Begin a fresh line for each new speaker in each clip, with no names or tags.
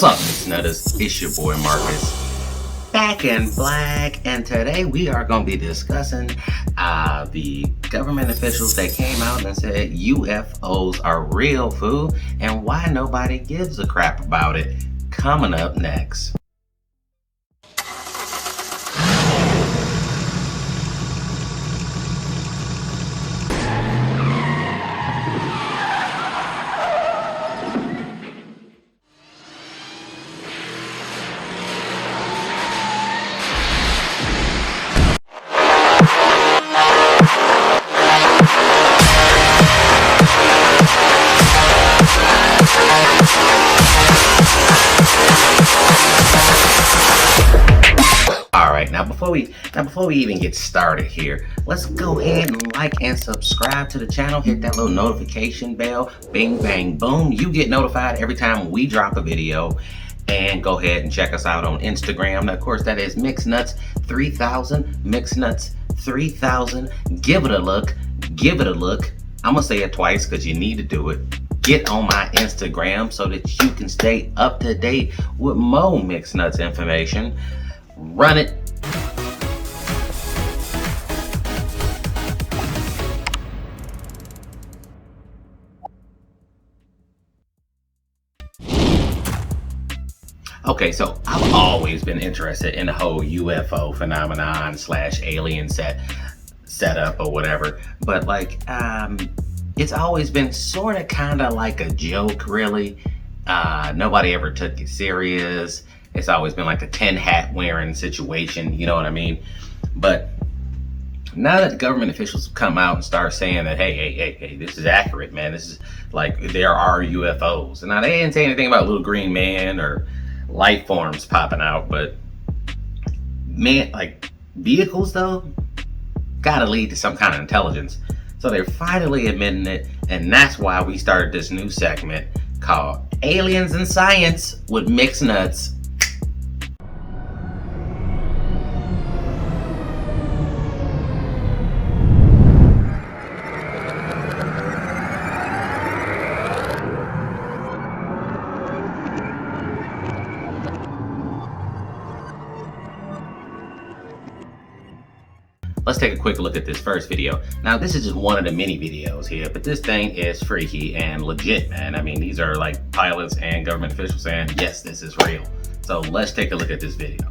What's up, Miss Nutters? It's your boy Marcus, back in black, and today we are going to be discussing the government officials that came out and said UFOs are real, fool, and why nobody gives a crap about it. Coming up next. Before we even get started here, let's go ahead and like and subscribe to the channel. Hit that little notification bell. Bing, bang, boom. You get notified every time we drop a video. And go ahead and check us out on Instagram. Now, of course, that is MixNuts3000. MixNuts3000. Give it a look. Give it a look. I'm going to say it twice because you need to do it. Get on my Instagram so that you can stay up to date with more MixNuts information. Run it. Okay, so I've always been interested in the whole UFO phenomenon / alien setup or whatever, but it's always been sort of kind of like a joke, really. Nobody ever took it serious. It's always been like a tin hat wearing situation, you know what I mean? But now that the government officials have come out and start saying that, hey, this is accurate, man. This is like, there are UFOs. And now they didn't say anything about little green man or life forms popping out, but man, like vehicles though, gotta lead to some kind of intelligence. So they're finally admitting it, and that's why we started this new segment called Aliens and Science with Mixed Nuts. Let's take a quick look at this first video. Now, this is just one of the many videos here, but this thing is freaky and legit, man. I mean, these are like pilots and government officials saying, yes, this is real. So let's take a look at this video.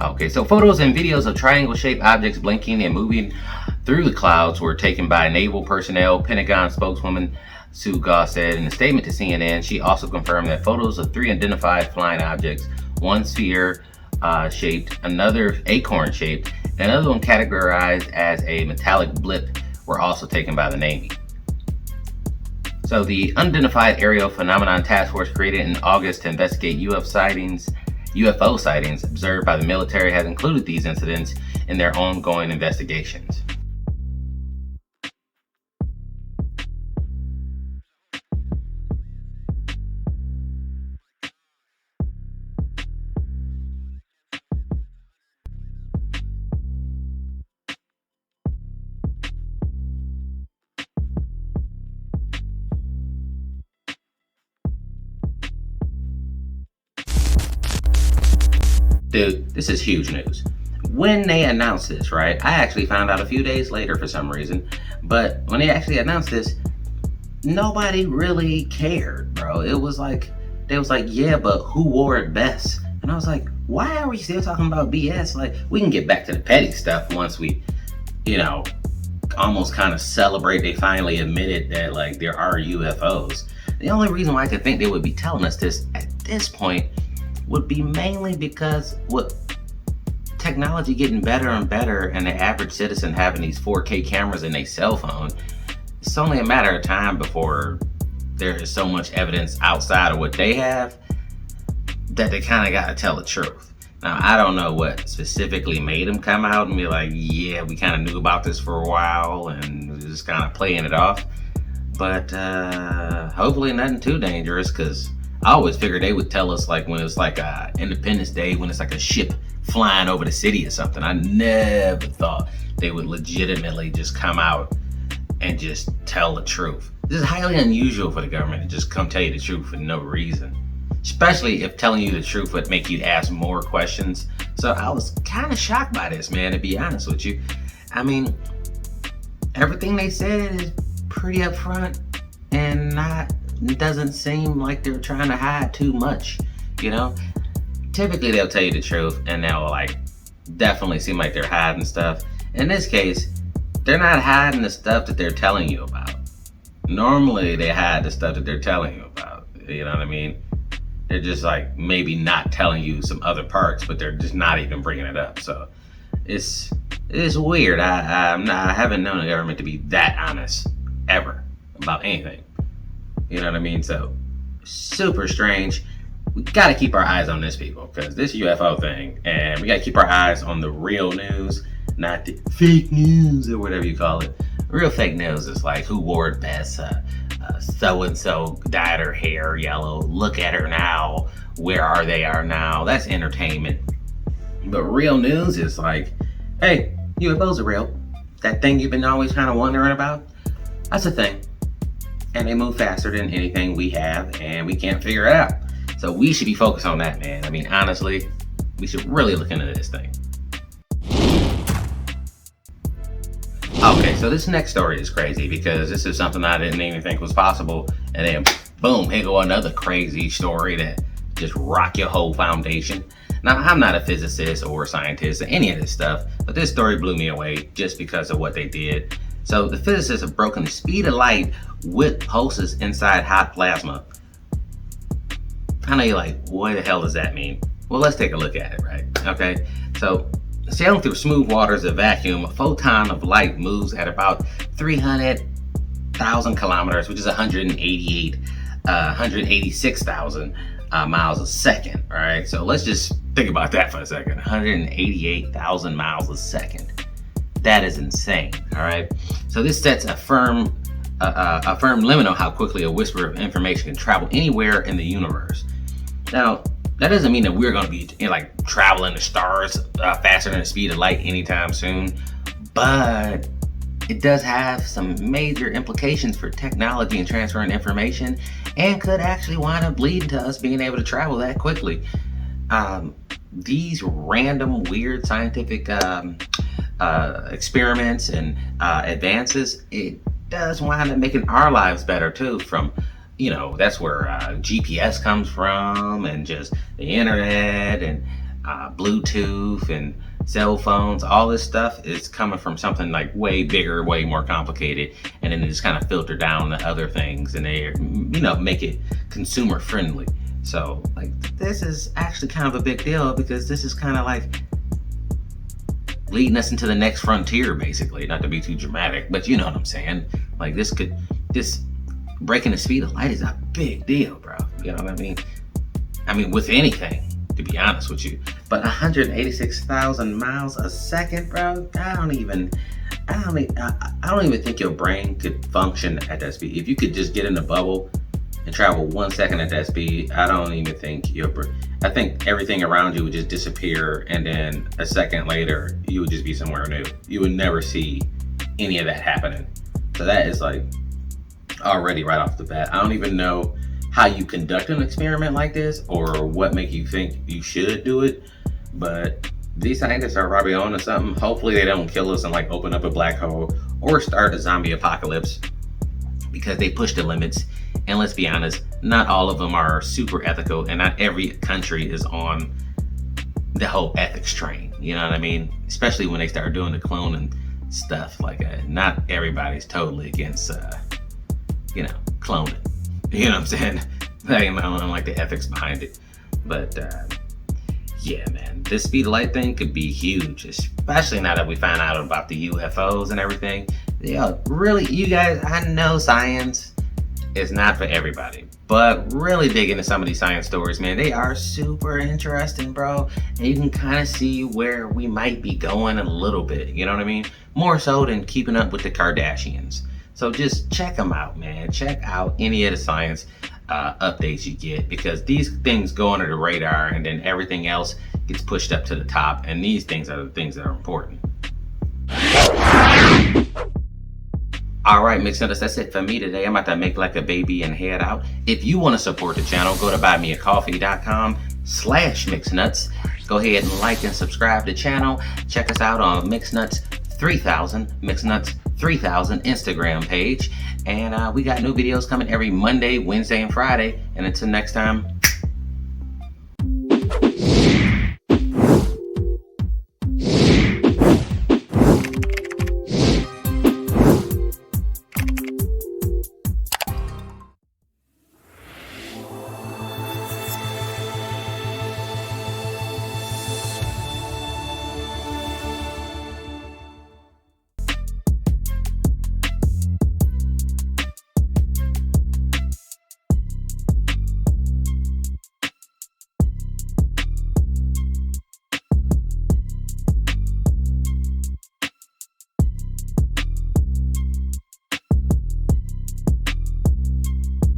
Okay, so photos and videos of triangle-shaped objects blinking and moving through the clouds were taken by naval personnel. Pentagon spokeswoman Sue Goss said in a statement to CNN. She also confirmed that photos of 3 identified flying objects, one sphere-shaped, another acorn-shaped, and another one categorized as a metallic blip were also taken by the Navy. So the Unidentified Aerial Phenomenon Task Force, created in August to investigate UFO sightings observed by the military, has included these incidents in their ongoing investigations. Dude, this is huge news. When they announced this, right, I actually found out a few days later for some reason, but when they actually announced this, nobody really cared, bro. It was like, they was like, yeah, but who wore it best? And I was like, why are we still talking about BS? Like, we can get back to the petty stuff once we, almost kind of celebrate they finally admitted that, like, there are UFOs. The only reason why I could think they would be telling us this at this point would be mainly because with technology getting better and better and the average citizen having these 4K cameras in their cell phone, it's only a matter of time before there is so much evidence outside of what they have that they kind of got to tell the truth. Now, I don't know what specifically made him come out and be like, yeah, we kind of knew about this for a while and just kind of playing it off. But hopefully nothing too dangerous, because I always figured they would tell us like when it's like Independence Day, when it's like a ship flying over the city or something. I never thought they would legitimately just come out and just tell the truth. This is highly unusual for the government to just come tell you the truth for no reason, especially if telling you the truth would make you ask more questions. So I was kind of shocked by this, man, to be honest with you. I mean, everything they said is pretty upfront and doesn't seem like they're trying to hide too much, you know? Typically they'll tell you the truth and they'll like definitely seem like they're hiding stuff. In this case, they're not hiding the stuff that they're telling you about. Normally they hide the stuff that they're telling you about, you know what I mean? They're just like maybe not telling you some other parts, but they're just not even bringing it up. So it's weird. I haven't known the government to be that honest ever about anything. You know what I mean? So super strange. We got to keep our eyes on this, people, because this UFO thing, and we got to keep our eyes on the real news, not the fake news or whatever you call it. Real fake news is like, who wore it best? So-and-so dyed her hair yellow. Look at her now. Where are they now? That's entertainment. But real news is like, hey, UFOs are real. That thing you've been always kind of wondering about, that's a thing. And they move faster than anything we have, and we can't figure it out. So we should be focused on that, man. I mean, honestly, we should really look into this thing. Okay, so this next story is crazy because this is something I didn't even think was possible. And then, boom, here go another crazy story that just rock your whole foundation. Now, I'm not a physicist or a scientist or any of this stuff, but this story blew me away just because of what they did. So the physicists have broken the speed of light with pulses inside hot plasma. I know you're like, what the hell does that mean? Well, let's take a look at it, right? Okay, so sailing through smooth waters of vacuum, a photon of light moves at about 300,000 kilometers, which is 186,000 miles a second. All right, so let's just think about that for a second. 188,000 miles a second. That is insane. All right, so this sets a firm limit on how quickly a whisper of information can travel anywhere in the universe. Now, that doesn't mean that we're going to be like traveling the stars faster than the speed of light anytime soon, but it does have some major implications for technology and transferring information, and could actually wind up leading to us being able to travel that quickly. These random, weird scientific experiments and advances, it does wind up making our lives better too. From, you know, that's where GPS comes from, and just the internet and Bluetooth and cell phones. All this stuff is coming from something like way bigger, way more complicated, and then it just kind of filter down to other things, and they, you know, make it consumer friendly. So like, this is actually kind of a big deal, because this is kind of like leading us into the next frontier, basically. Not to be too dramatic, but you know what I'm saying. Like, this breaking the speed of light is a big deal, bro. You know what I mean? I mean, with anything, to be honest with you. But 186,000 miles a second, bro. I don't even think your brain could function at that speed. If you could just get in a bubble and travel 1 second at that speed, I don't even think I think everything around you would just disappear, and then a second later, you would just be somewhere new. You would never see any of that happening. So that is like already right off the bat. I don't even know how you conduct an experiment like this, or what make you think you should do it, but these scientists are probably on to something. Hopefully they don't kill us and like open up a black hole or start a zombie apocalypse, because they push the limits. And let's be honest, not all of them are super ethical, and not every country is on the whole ethics train. You know what I mean? Especially when they start doing the cloning stuff. Like, not everybody's totally against, cloning. You know what I'm saying? I don't like the ethics behind it. But, yeah, man, this speed of light thing could be huge, especially now that we found out about the UFOs and everything. Yeah, really, you guys, I know science It's not for everybody, but really dig into some of these science stories, man. They are super interesting, bro. And you can kind of see where we might be going a little bit. You know what I mean? More so than keeping up with the Kardashians. So just check them out, man. Check out any of the science updates you get, because these things go under the radar and then everything else gets pushed up to the top. And these things are the things that are important. All right, Mixed Nuts, that's it for me today. I'm about to make like a baby and head out. If you want to support the channel, go to buymeacoffee.com/mixednuts. Go ahead and like and subscribe to the channel. Check us out on Mixed Nuts 3000, Mixed Nuts 3000 Instagram page. And we got new videos coming every Monday, Wednesday, and Friday. And until next time,